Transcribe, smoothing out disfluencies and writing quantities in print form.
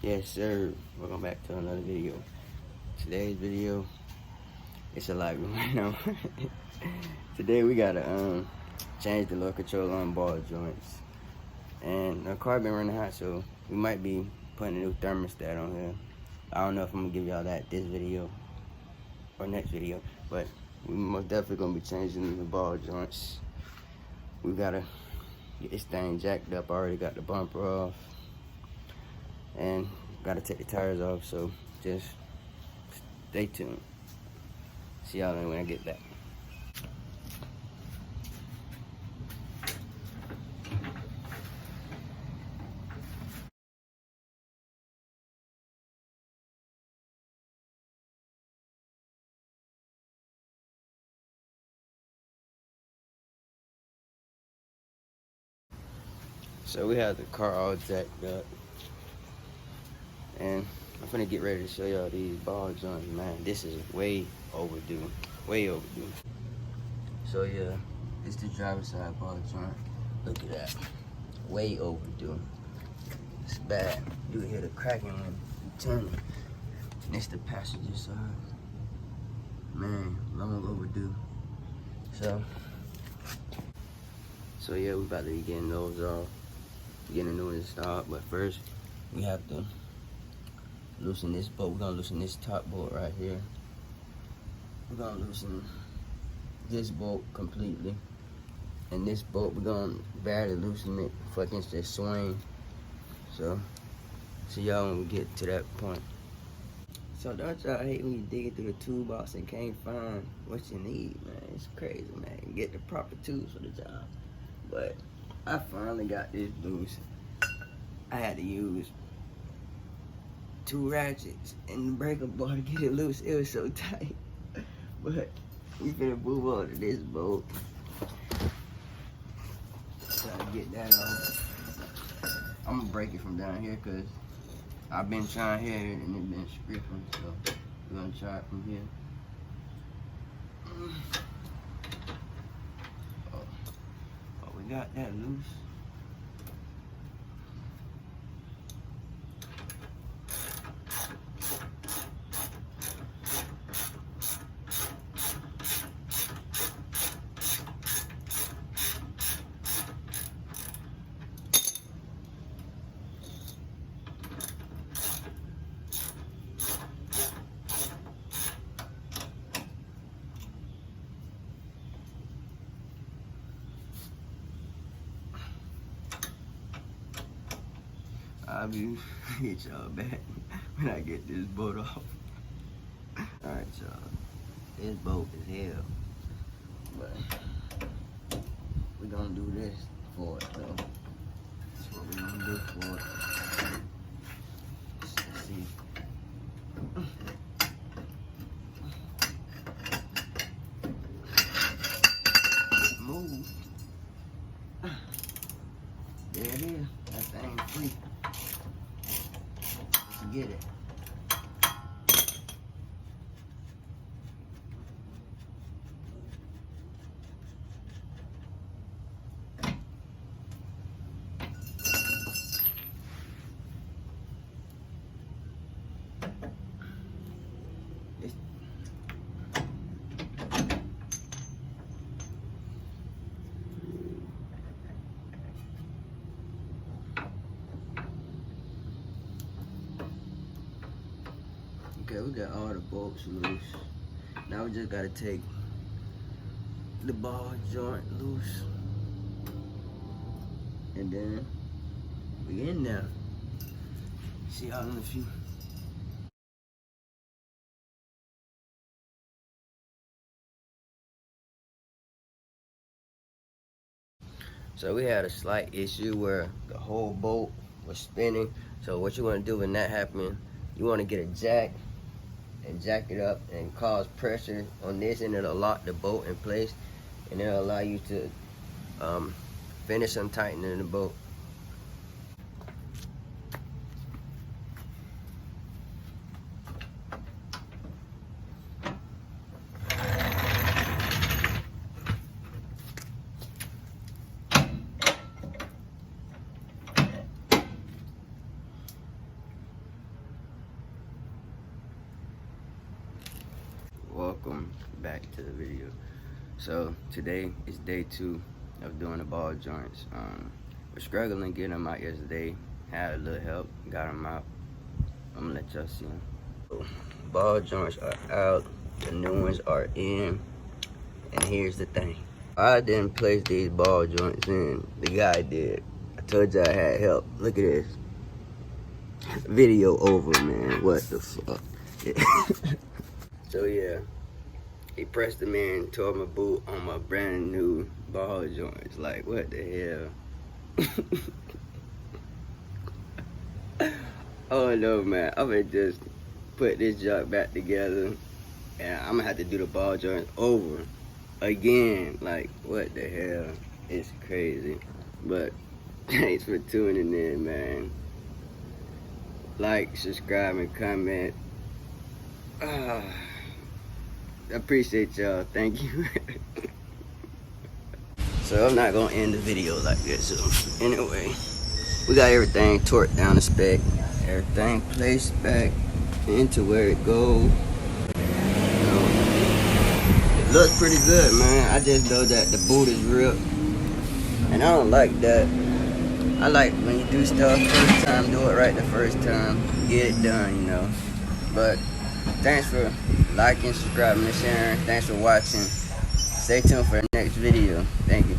Yes, sir. Welcome back to another video. Today's video, it's a lot going on. Today we gotta change the low control on ball joints, and the car been running hot, so we might be putting a new thermostat on here. I don't know if I'm gonna give y'all that this video or next video, but we most definitely gonna be changing the ball joints. We gotta get this thing jacked up. I already got the bumper off, and gotta take the tires off, so just stay tuned. See y'all when I get back. So we have the car all jacked up, and I'm gonna get ready to show y'all these ball joints. Man, this is way overdue, way overdue. So yeah, it's the driver's side ball joint. Look at that, way overdue. It's bad. You can hear the cracking when you turn it. And it's the passenger side. Man, long overdue. So yeah, we about to be getting those off, getting a new one installed. But first, we have to loosen this bolt. We're gonna loosen this top bolt right here. We're gonna loosen this bolt completely, and this bolt we're gonna barely loosen it for against this swing. So see y'all when we get to that point. So don't y'all hate when you dig through the toolbox and can't find what you need, man? It's crazy, man. Get the proper tools for the job. But I finally got this loose. I had to use 2 ratchets and the breaker bar to get it loose. It was so tight. But we finna move on to this bolt. Try to get that off. I'm gonna break it from down here because I've been trying here and it's been stripping. So we're gonna try it from here. Oh, we got that loose. I'll be hit y'all back when I get this bolt off. Alright, y'all. This bolt is hell. But we're gonna do this for it, though. That's what we're gonna do for it. Let's see. Move. There it is. That thing's free. Let's get it. Okay, we got all the bolts loose. Now we just gotta take the ball joint loose. And then we in there. See y'all in a few. So we had a slight issue where the whole bolt was spinning. So what you wanna do when that happens, you wanna get a jack and jack it up and cause pressure on this, and it'll lock the bolt in place, and it'll allow you to finish untightening the bolt. welcome back to the video. So today is day 2 of doing the ball joints. We're struggling getting them out yesterday. Had a little help, got them out. I'm gonna let y'all see them. So, ball joints are out, the new ones are in, and here's the thing. I didn't place these ball joints in, the guy did. I told you I had help. Look at this. Video over, man. What the fuck? So yeah, he pressed them in, tore my boot on my brand new ball joints. Like, what the hell? Oh no, man. I'm gonna just put this junk back together, and I'm gonna have to do the ball joints over again. Like, what the hell? It's crazy. But thanks for tuning in, man. Like, subscribe, and comment. I appreciate y'all. Thank you. So I'm not gonna end the video like this. So anyway, we got everything torqued down to spec. Everything placed back into where it goes. You know, it looks pretty good, man. I just know that the boot is ripped, and I don't like that. I like when you do stuff first time, do it right the first time, get it done, you know. But thanks for liking, subscribing, and sharing. Thanks for watching. Stay tuned for the next video. Thank you.